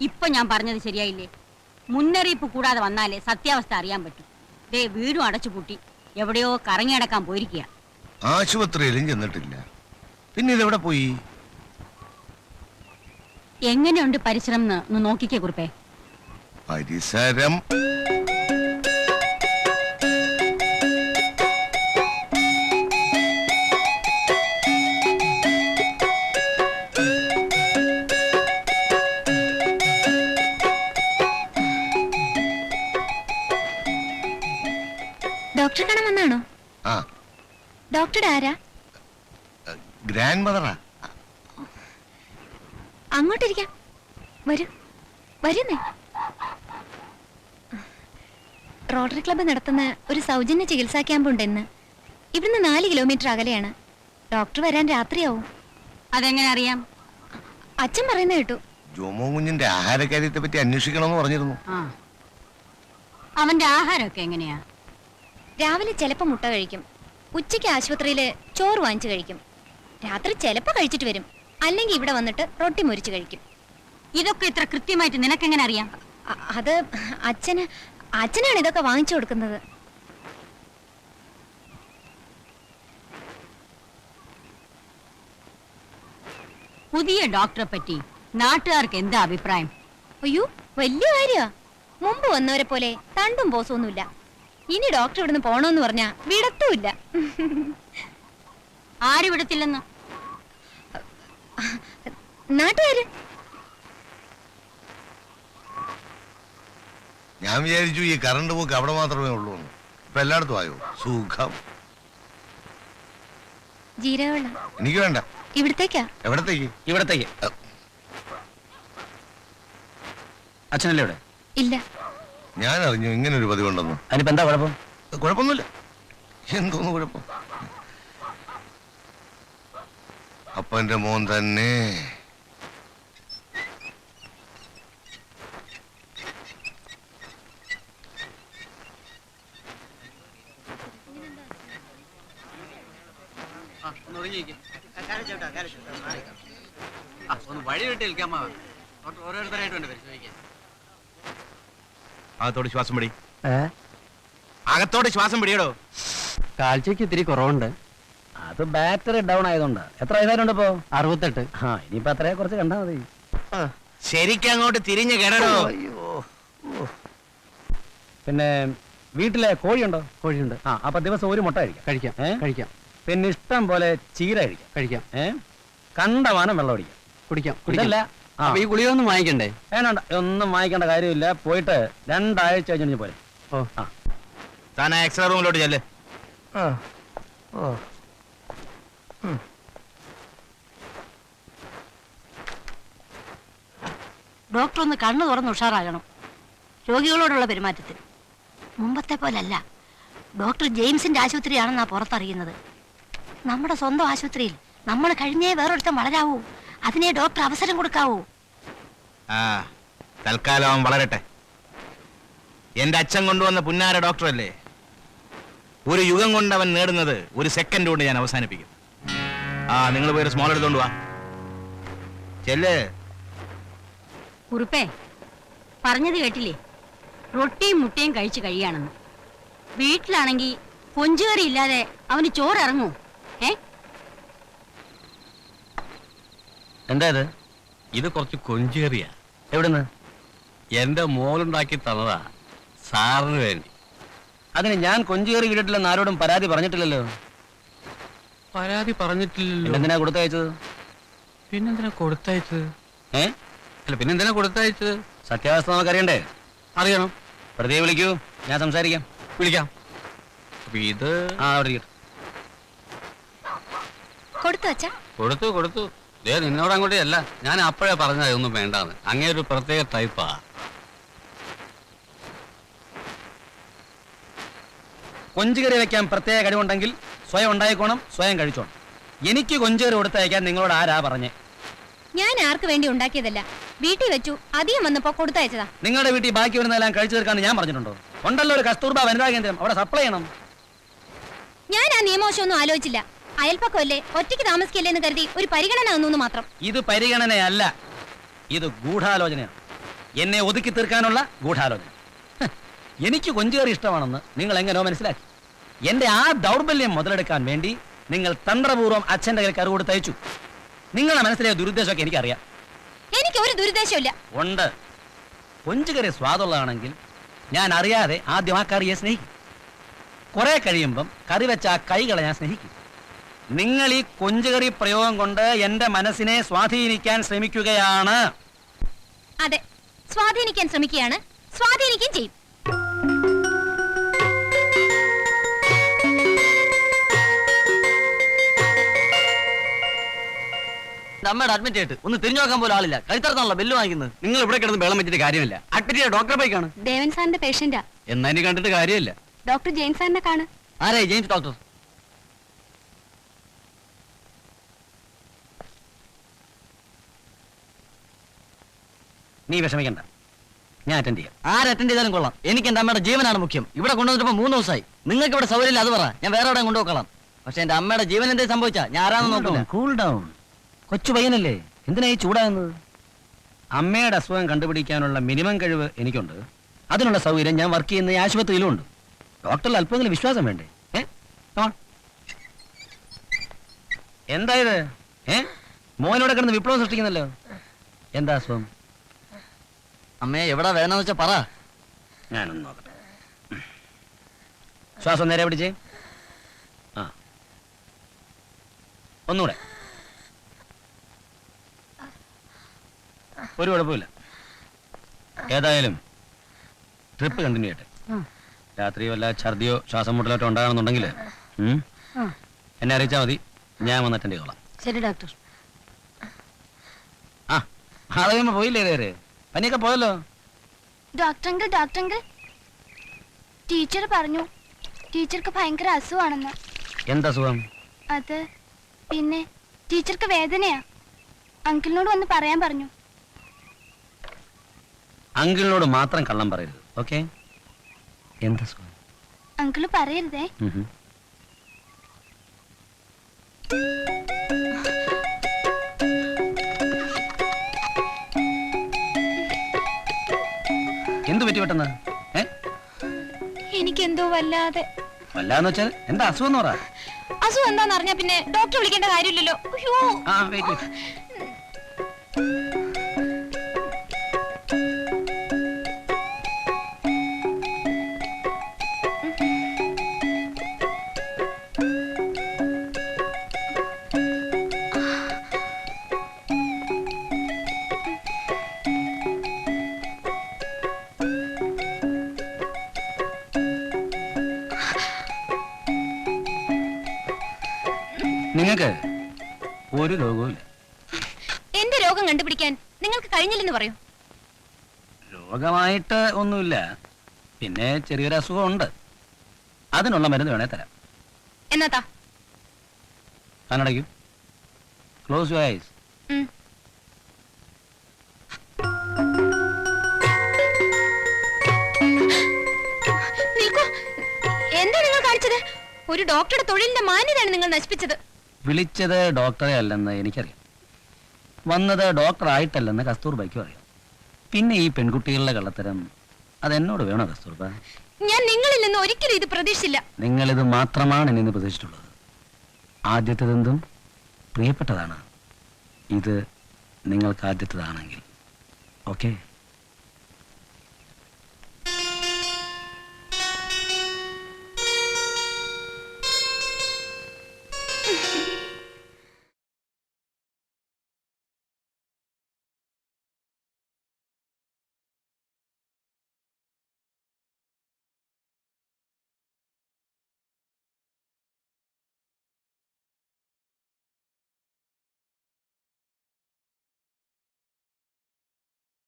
ഇപ്പൊ ഞാൻ പറഞ്ഞത് ശരിയായില്ലേ? മുന്നറിയിപ്പ് കൂടാതെ വന്നാലേ സത്യാവസ്ഥ അറിയാൻ പറ്റും. ദേ വീടും അടച്ചുപൂട്ടി എവിടെയോ കറങ്ങി അടക്കാൻ പോയിരിക്കുക. ആശുപത്രിയിലും ചെന്നിട്ടില്ല, പിന്നെ ഇതെവിടെ പോയി? എങ്ങനെയുണ്ട് പരിസരം എന്ന് നോക്കിക്കേ കുറിപ്പേ. പരിസരം ഡോക്ടറെ കാണാൻ വന്നാണോ? ആ, ഡോക്ടറുടെ ആരാ? ഗ്രാൻഡ് മദറാ. അങ്ങോട്ടിരിക്കാം, വരൂ വരുന്നേ. റോട്ടറി ക്ലബ്ബ് നടത്തുന്ന ഒരു സൗജന്യ ചികിത്സാ ക്യാമ്പ് ഉണ്ട് ഇന്ന്. ഇവിടുന്ന് 4 കിലോമീറ്റർ അകലെയാണ്. ഡോക്ടർ വരാൻ രാത്രിയാവും. അതെങ്ങനെ അറിയാം? അച്ഛൻ പറയുന്ന കേട്ടു. ജോമോ കുഞ്ഞിന്റെ ആഹാരകാര്യത്തെ പറ്റി അന്വേഷിക്കണമെന്ന് പറഞ്ഞിരുന്നു. അവന്റെ ആഹാരമൊക്കെ എങ്ങനെയാ? രാവിലെ ചിലപ്പോ മുട്ട കഴിക്കും, ഉച്ചയ്ക്ക് ആശുപത്രിയില് ചോറ് വാങ്ങിച്ചു കഴിക്കും, രാത്രി ചിലപ്പോ കഴിച്ചിട്ട് വരും, അല്ലെങ്കിൽ ഇവിടെ വന്നിട്ട് റൊട്ടി മുരിച്ച് കഴിക്കും. ഇതൊക്കെ ഇത്ര കൃത്യമായിട്ട് നിനക്കെങ്ങനെ അറിയാം? അത് അച്ഛനാണ് ഇതൊക്കെ വാങ്ങിച്ചു കൊടുക്കുന്നത്. പുതിയ ഡോക്ടറെ പറ്റി നാട്ടുകാർക്ക് എന്താ അഭിപ്രായം? അയ്യോ, വലിയ കാര്യ. മുമ്പ് വന്നവരെ പോലെ തണ്ടും പോസൊന്നുമില്ല. ഇനി ഡോക്ടർ ഇവിടുന്ന് പോണോന്ന് പറഞ്ഞാ വിടത്തുമില്ല. ആര് വിടത്തില്ലെന്ന്? നാട്ടുകാര്. ഞാൻ വിചാരിച്ചു ഈ കറണ്ട് പോക്ക് അവിടെ മാത്രമേ ഉള്ളൂ. ഇപ്പൊ എല്ലായിടത്തും ആയോ? സുഖം. ജീരകവെള്ളം എനിക്ക് വേണ്ട. ഇവിടത്തേക്കാ? എവിടത്തേക്ക്? ഇവിടത്തേക്ക്. അച്ഛനല്ലേ ഇവിടെ? ഇല്ല. ഞാൻ അറിഞ്ഞു ഇങ്ങനെ ഒരു പതിവുണ്ടെന്ന്. അതിനിപ്പോ എന്താ കുഴപ്പം? കുഴപ്പമൊന്നുമില്ല. എന്തോന്ന് കുഴപ്പം? അപ്പന്റെ മോൻ തന്നെ. വഴി വിട്ട് നിൽക്കാമോ? ഓരോരുത്തരായിട്ട് വേണ്ട പരിശോധിക്കാൻ. അകത്തോട് ശ്വാസം പിടി. അകത്തോട് ശ്വാസം പിടിയടോ. കാഴ്ചക്ക് ഇത്തിരി കുറവുണ്ട്. അത് ബാറ്ററി ഡൗൺ ആയതുകൊണ്ട്. എത്ര വയസ്സായിട്ടുണ്ട് ഇപ്പോ? 68. ഇനിയിപ്പോ അത്രയെ കുറച്ച് കണ്ടാ മതി. ശരിക്കും അങ്ങോട്ട് തിരിഞ്ഞു കിടടോ. പിന്നെ വീട്ടിലെ കോഴിയുണ്ടോ? കോഴിയുണ്ട്. അപ്പൊ ദിവസം ഒരു മുട്ട കഴിക്കാം. കഴിക്കാം. പിന്നെ ഇഷ്ടം പോലെ ചീര കഴിക്കാം. കണ്ടമാനം വെള്ളം കുടിക്കാം. കുടിക്കല്ല. ഈ ഗുളിയൊന്നും വാങ്ങിക്കണ്ടേ? വേണ്ട, ഒന്നും വാങ്ങിക്കേണ്ട കാര്യമില്ല. പോയിട്ട് 2 ആഴ്ച കഴിഞ്ഞു പോലെ. താൻ എക്സ്ട്രാ റൂമിലോട്ട് ചെല്ല്. ഡോക്ടർ ഒന്ന് കണ്ണു തുറന്ന് ഉഷാറാകണം രോഗികളോടുള്ള പെരുമാറ്റത്തിൽ. മുമ്പത്തെ പോലല്ല. ഡോക്ടർ ജെയിംസിന്റെ ആശുപത്രിയാണെന്നാ പുറത്തറിയുന്നത്. നമ്മുടെ സ്വന്തം ആശുപത്രിയിൽ നമ്മൾ കഴിഞ്ഞേ വേറൊരുത്തം വളരാവൂ. അതിനെ ഡോക്ടർ അവസരം കൊടുക്കാവൂ. തൽക്കാലം അവൻ വളരട്ടെ. എന്റെ അച്ഛൻ കൊണ്ടുവന്ന പുന്നാര ഡോക്ടറല്ലേ. ഒരു യുഗം കൊണ്ട് അവൻ നേടുന്നത് 1 സെക്കൻഡ് കൊണ്ട് ഞാൻ അവസാനിപ്പിക്കും. നിങ്ങൾ പോയി സ്മോൾ എടുത്തോണ്ട് വാ. ചെല്ല്. കുറുപ്പേ, പറഞ്ഞത് കേട്ടില്ലേ? റൊട്ടിയും മുട്ടയും കഴിച്ചു കഴിയാണെന്ന്. വീട്ടിലാണെങ്കിൽ കൊഞ്ചുകറി ഇല്ലാതെ അവന് ചോറിറങ്ങൂ. എന്താ ഇത്? ഇത് കുറച്ച് കൊഞ്ചേറിയാ. എവിടുന്ന്? എന്റെ മോളുണ്ടാക്കി തന്നതാ സാറിന് വേണ്ടി. അതിന് ഞാൻ കൊഞ്ചേറി വീട്ടിലെന്ന് ആരോടും പരാതി പറഞ്ഞിട്ടില്ലല്ലോ. പരാതി പറഞ്ഞിട്ടില്ലല്ലോ. എന്തിനാ കൊടുത്തയച്ചത്? പിന്നെന്തിനാ കൊടുത്തയച്ചത്? അല്ല, പിന്നെന്തിനാ കൊടുത്തയച്ചത്? സത്യാവസ്ഥ നമുക്കറിയണ്ടേ? അറിയണം. പ്രതിയെ വിളിക്കൂ, ഞാൻ സംസാരിക്കാം. വിളിക്കാം. അപ്പൊ ഇത് കൊടുത്തു അച്ഛാ? കൊടുത്തു. നിന്നോട് അങ്ങോട്ടേ അല്ല, ഞാൻ അപ്പോഴേ പറഞ്ഞ ഇതൊന്നും വേണ്ടാന്ന്. അങ്ങേ ഒരു പ്രത്യേക ടൈപ്പാ. കൊഞ്ചുകറി വെക്കാൻ പ്രത്യേക കഴിവുണ്ടെങ്കിൽ സ്വയം ഉണ്ടായിക്കോണം, സ്വയം കഴിച്ചോണം. എനിക്ക് കൊഞ്ചുകറി കൊടുത്തയക്കാൻ നിങ്ങളോട് ആരാ പറഞ്ഞേ? ഞാൻ ആർക്ക് വേണ്ടി ഉണ്ടാക്കിയതല്ല, വീട്ടിൽ വെച്ചു അധികം വന്നപ്പോ കൊടുത്തയച്ചതാ. നിങ്ങളുടെ വീട്ടിൽ ബാക്കി വരുന്നതെല്ലാം കഴിച്ചു തീർക്കാന്ന് ഞാൻ പറഞ്ഞിട്ടുണ്ടോ? ഉണ്ടല്ലോ ഒരു കസ്തൂർബ വനിതാ കേന്ദ്രം, അവിടെ സപ്ലൈ ചെയ്യണം. ഞാൻ ആ നിയമവശമൊന്നും ആലോചിച്ചില്ല. അയൽപ്പക്കമല്ലേ, ഒറ്റയ്ക്ക് താമസിക്കല്ലേ എന്ന് കരുതി ഒരു പരിഗണന തന്നു മാത്രം. ഇത് പരിഗണനയല്ല, ഇത് ഗൂഢാലോചനയാണ്. എന്നെ ഒതുക്കി തീർക്കാനുള്ള ഗൂഢാലോചന. എനിക്ക് കൊഞ്ചേറി ഇഷ്ടമാണെന്ന് നിങ്ങൾ എങ്ങനെയോ മനസ്സിലാക്കി. എന്റെ ആ ദൗർബല്യം മുതലെടുക്കാൻ വേണ്ടി നിങ്ങൾ തന്ത്രപൂർവ്വം അച്ഛന്റെ കയ്യിൽ കറു കൊടുത്ത് അയച്ചു. നിങ്ങളുടെ മനസ്സിലെ ദുരുദ്ദേശമൊക്കെ എനിക്കറിയാം. എനിക്ക് ഒരു ദുരുദ്ദേശമില്ല. ഉണ്ട്. കൊഞ്ചുകറി സ്വാദുള്ളതാണെങ്കിൽ ഞാൻ അറിയാതെ ആദ്യം ആ കറിയെ സ്നേഹിക്കും. കുറെ കഴിയുമ്പം കറി വെച്ച ആ കൈകളെ ഞാൻ സ്നേഹിക്കും. നിങ്ങൾ ഈ കൊഞ്ചുകറി പ്രയോഗം കൊണ്ട് എന്റെ മനസ്സിനെ സ്വാധീനിക്കാൻ ശ്രമിക്കുകയാണ്. അതെ, സ്വാധീനിക്കാൻ ശ്രമിക്കുകയാണ്, സ്വാധീനിക്കുകയും ചെയ്യും. അമ്മയുടെ അഡ്മിറ്റ് ആയിട്ട് ഒന്ന് തിരിഞ്ഞു നോക്കാൻ പോലും ആളില്ല. കഴുത്തറത്താണല്ലോ ബെല്ല് വാങ്ങിക്കുന്നത്. നിങ്ങൾ ഇവിടെ കിടന്ന് ബേളം വെച്ചിട്ട് കാര്യമില്ല. അഡ്മിറ്റ് ചെയ്ത ഡോക്ടറെ പോയി കാണും. ദേവൻ സാറിന്റെ പേഷ്യന്റാ. എന്നാ ഇനി കണ്ടിട്ട് കാര്യമില്ല. ഡോക്ടർ ജെയിൻ സാറിനെ കാണ്. ആരേ ജെയിംസ് ഡോക്ടർ? നീ വിഷമിക്കണ്ട, ഞാൻ അറ്റൻഡ് ചെയ്യാം. ആര് അറ്റൻഡ് ചെയ്താലും കൊള്ളാം. എനിക്ക് എന്റെ അമ്മയുടെ ജീവനാണ് മുഖ്യം. ഇവിടെ കൊണ്ടുവന്നിട്ട് 3 ദിവസമായി. നിങ്ങൾക്ക് ഇവിടെ സൗകര്യമില്ല, അത് പറ. ഞാൻ വേറെ എവിടെ കൊണ്ടുപോക്കണം. പക്ഷെ എന്റെ അമ്മയുടെ ജീവൻ എന്തെങ്കിലും സംഭവിച്ചാ ഞാൻ ആരാന്ന് നോക്കില്ല. Cool down. കൊച്ചു പയ്യനല്ലേ, എന്തിനാ ഈ ചൂടാകുന്നത്? അമ്മയുടെ അസുഖം കണ്ടുപിടിക്കാനുള്ള മിനിമം കഴിവ് എനിക്കുണ്ട്. അതിനുള്ള സൗകര്യം ഞാൻ വർക്ക് ചെയ്യുന്ന ഈ ആശുപത്രിയിലും ഉണ്ട്. ഡോക്ടറിൽ അല്പമെങ്കിലും വിശ്വാസം വേണ്ടേ? എന്തായത്? മോനോടെ കിടന്ന് വിപ്ലവം സൃഷ്ടിക്കുന്നല്ലോ. എന്താ അസുഖം? അമ്മയെ എവിടെ വേണമെന്ന് വെച്ചാ പറ. ഞാനൊന്ന് നോക്കട്ടെ. ശ്വാസം നേരെ പിടിച്ചേ. ആ, ഒന്നുകൂടെ. ഒരു കുഴപ്പമില്ല. ഏതായാലും ട്രിപ്പ് കണ്ടിന്യൂ ചെയ്യട്ടെ. രാത്രി വല്ല ഛർദിയോ ശ്വാസം മുട്ടലോട്ടോ ഉണ്ടാകണമെന്നുണ്ടെങ്കിൽ എന്നെ അറിയിച്ചാൽ മതി, ഞാൻ വന്ന് അറ്റൻഡ് ചെയ്തോളാം. ശരി ഡോക്ടർ. ആ, അത് കഴിയുമ്പോൾ പോയില്ലേ നേരെ? പനിയൊക്കെ പോയല്ലോ. ഡോക്ടർ ടീച്ചർ പറഞ്ഞു ടീച്ചർക്ക് ഭയങ്കര അസുഖമാണെന്ന്. എന്താ സുഖം? അത് പിന്നെ ടീച്ചർക്ക് വേദനയാ. അങ്കിളിനോട് വന്ന് പറയാൻ പറഞ്ഞു. അങ്കിളിനോട് മാത്രം കള്ളം പറയരുത്, ഓക്കെ? എന്താ സുഖം? അങ്കിള് പറയരുതേ. എന്തു പറ്റി പെട്ടെന്ന്? എനിക്കെന്തോ വല്ലാതെ. വല്ലാന്ന് വെച്ചാൽ എന്താ അസുഖം എന്ന് പറ. അസുഖം എന്താന്ന് അറിഞ്ഞാ പിന്നെ ഡോക്ടറെ വിളിക്കേണ്ട കാര്യമില്ലല്ലോ. അയ്യോ. ആ, വെയിറ്റ്. നിങ്ങൾക്ക് ഒരു രോഗവും ഇല്ല. എന്റെ രോഗം കണ്ടുപിടിക്കാൻ നിങ്ങൾക്ക് കഴിഞ്ഞില്ലെന്ന് പറയൂ. രോഗമായിട്ട് ഒന്നുമില്ല, പിന്നെ ചെറിയൊരു അസുഖം ഉണ്ട്. അതിനുള്ള മരുന്ന് വേണേ തരാം. എന്നാത്താ? കണ്ണടയ്ക്കൂ. Close your eyes. നിൽക്കൂ. എന്താ നിങ്ങൾ കാണിച്ചത്? ഒരു ഡോക്ടറുടെ തൊഴിലിന്റെ മാന്യതയാണ് നിങ്ങൾ നശിപ്പിച്ചത്. വിളിച്ചത് ഡോക്ടറെ അല്ലെന്ന് എനിക്കറിയാം. വന്നത് ഡോക്ടർ ആയിട്ടല്ലെന്ന് കസ്തൂർബയ്ക്കും അറിയാം. പിന്നെ ഈ പെൺകുട്ടികളുടെ കള്ളത്തരം അതെന്നോട് വേണോ കസ്തൂർബ? ഞാൻ നിങ്ങളിൽ നിന്ന് ഒരിക്കലും ഇത് പ്രതീക്ഷിച്ചില്ല. നിങ്ങളിത് മാത്രമാണ് എന്നെ പ്രതീക്ഷിച്ചിട്ടുള്ളത്. ആദ്യത്തേതെന്തും പ്രിയപ്പെട്ടതാണ്. ഇത് നിങ്ങൾക്ക് ആദ്യത്തേതാണെങ്കിൽ ഓക്കെ.